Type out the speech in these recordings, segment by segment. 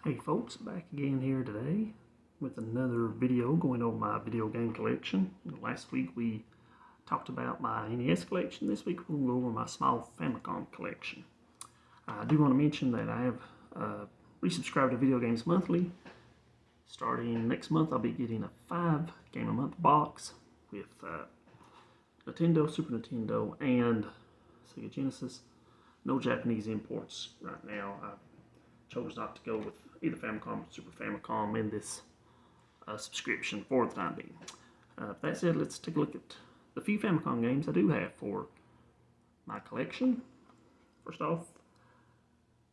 Hey folks, back again here today with another video going over my video game collection. Last week we talked about my NES collection. This week we'll go over my small Famicom collection. I do want to mention that I have resubscribed to Video Games Monthly. Starting next month I'll be getting a 5 game a month box with Nintendo, Super Nintendo, and Sega Genesis. No Japanese imports right now. I chose not to go with either Famicom or Super Famicom in this subscription for the time being. That said, let's take a look at the few Famicom games I do have for my collection. First off,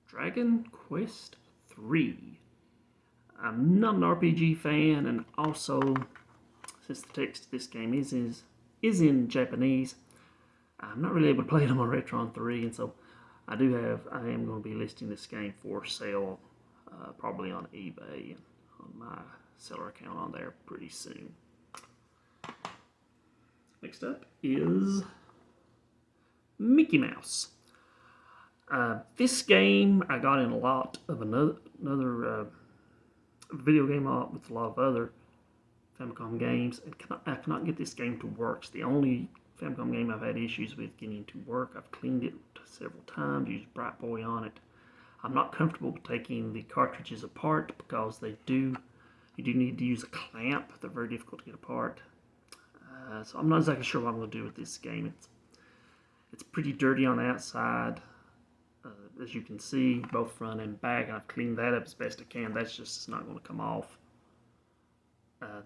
Dragon Quest III. I'm not an RPG fan, and also, since the text of this game is in Japanese, I'm not really able to play it on my Retron 3, and so I am going to be listing this game for sale probably on eBay and on my seller account on there pretty soon. Next up is Mickey Mouse. This game I got in a lot of another video game with a lot of other Famicom games, and I cannot get this game to work. It's the only Famicom game I've had issues with getting to work. I've cleaned it several times, used Bright Boy on it. I'm not comfortable taking the cartridges apart because you do need to use a clamp. They're very difficult to get apart. So I'm not exactly sure what I'm going to do with this game. It's pretty dirty on the outside, as you can see, both front and back. I've cleaned that up as best I can. It's not going to come off. I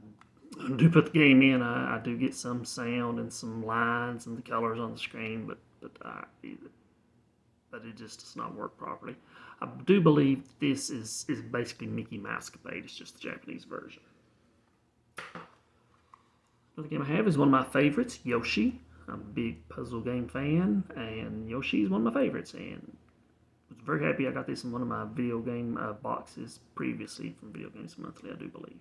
do put the game in. I do get some sound and some lines and the colors on the screen, but it just does not work properly. I do believe this is basically Mickey Mousecapade. It's just the Japanese version. Another game I have is one of my favorites, Yoshi. I'm a big puzzle game fan, and Yoshi is one of my favorites. And I was very happy I got this in one of my video game boxes previously from Video Games Monthly, I do believe.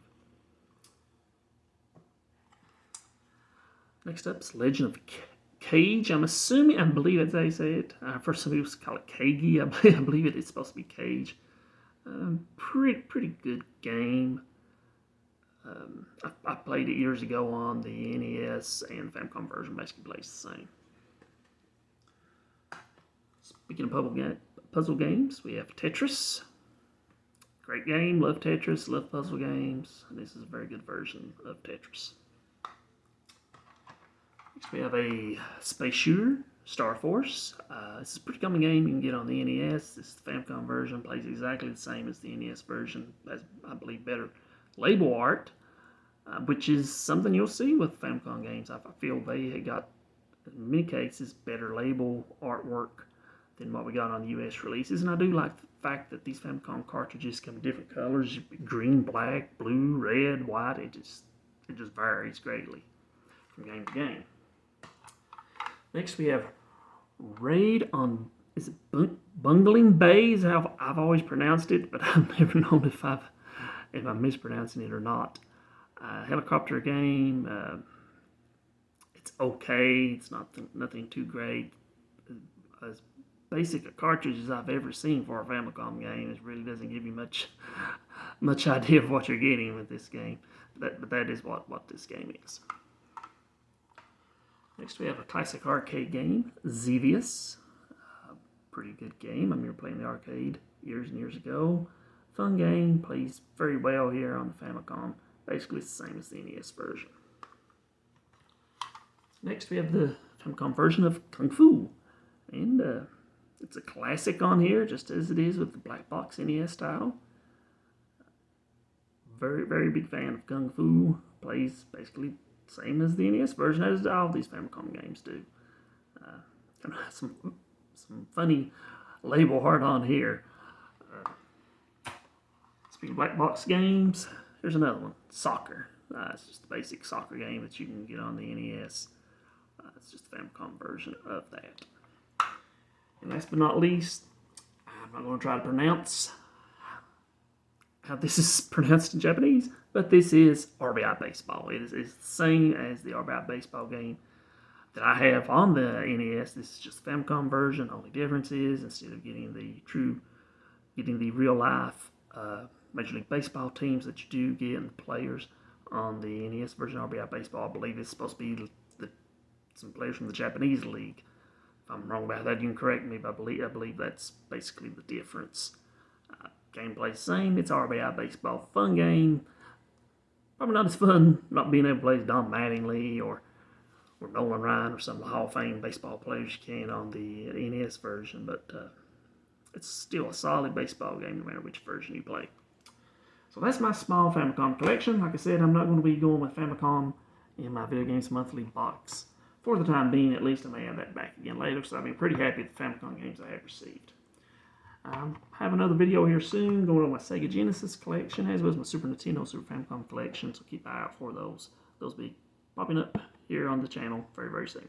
Next up is Legend of Cage. I believe that's how you say it. First some people call it Kagi. I believe it's supposed to be Cage. Pretty good game. I played it years ago on the NES, and the Famicom version basically plays the same. Speaking of puzzle games, we have Tetris. Great game. Love Tetris. Love puzzle games. And this is a very good version of Tetris. Next we have a space shooter, Star Force. This is a pretty common game you can get on the NES. This is the Famicom version, plays exactly the same as the NES version, has, I believe, better label art, which is something you'll see with Famicom games. I feel they got, in many cases, better label artwork than what we got on the US releases, and I do like the fact that these Famicom cartridges come in different colors: green, black, blue, red, white. It just varies greatly from game to game. Next we have Raid on, is it Bungling Bay is how I've always pronounced it, but I've never known if I'm mispronouncing it or not. Helicopter game. It's okay. It's nothing too great. As basic a cartridge as I've ever seen for a Famicom game. It really doesn't give you much idea of what you're getting with this game. But that is what this game is. Next we have a classic arcade game, Xevious. Pretty good game. I remember playing the arcade years and years ago. Fun game, plays very well here on the Famicom. Basically it's the same as the NES version. Next we have the Famicom version of Kung Fu. And it's a classic on here, just as it is with the black box NES title. Very, very big fan of Kung Fu. Plays basically same as the NES version, as all these Famicom games do. Kind of some funny label art on here. Speaking of black box games, here's another one, Soccer. It's just a basic soccer game that you can get on the NES. It's just the Famicom version of that. And last but not least, I'm not going to try to pronounce how this is pronounced in Japanese, but this is RBI Baseball. It is the same as the RBI Baseball game that I have on the NES. This is just the Famicom version. Only difference is, instead of getting the real life Major League Baseball teams that you do get and players. On the NES version RBI Baseball, I believe it's supposed to be some players from the Japanese league. If I'm wrong about that, you can correct me, but I believe that's basically the difference. Gameplay's same. It's RBI Baseball, fun game. Probably not as fun not being able to play as Don Mattingly or Nolan Ryan or some of the Hall of Fame baseball players you can on the NES version, but it's still a solid baseball game no matter which version you play. So that's my small Famicom collection. Like I said, I'm not going to be going with Famicom in my Video Games Monthly box. For the time being, at least I may have that back again later, so I've been pretty happy with the Famicom games I have received. I have another video here soon going on my Sega Genesis collection, as well as my Super Nintendo, Super Famicom collection, so keep an eye out for those. Those will be popping up here on the channel very, very soon.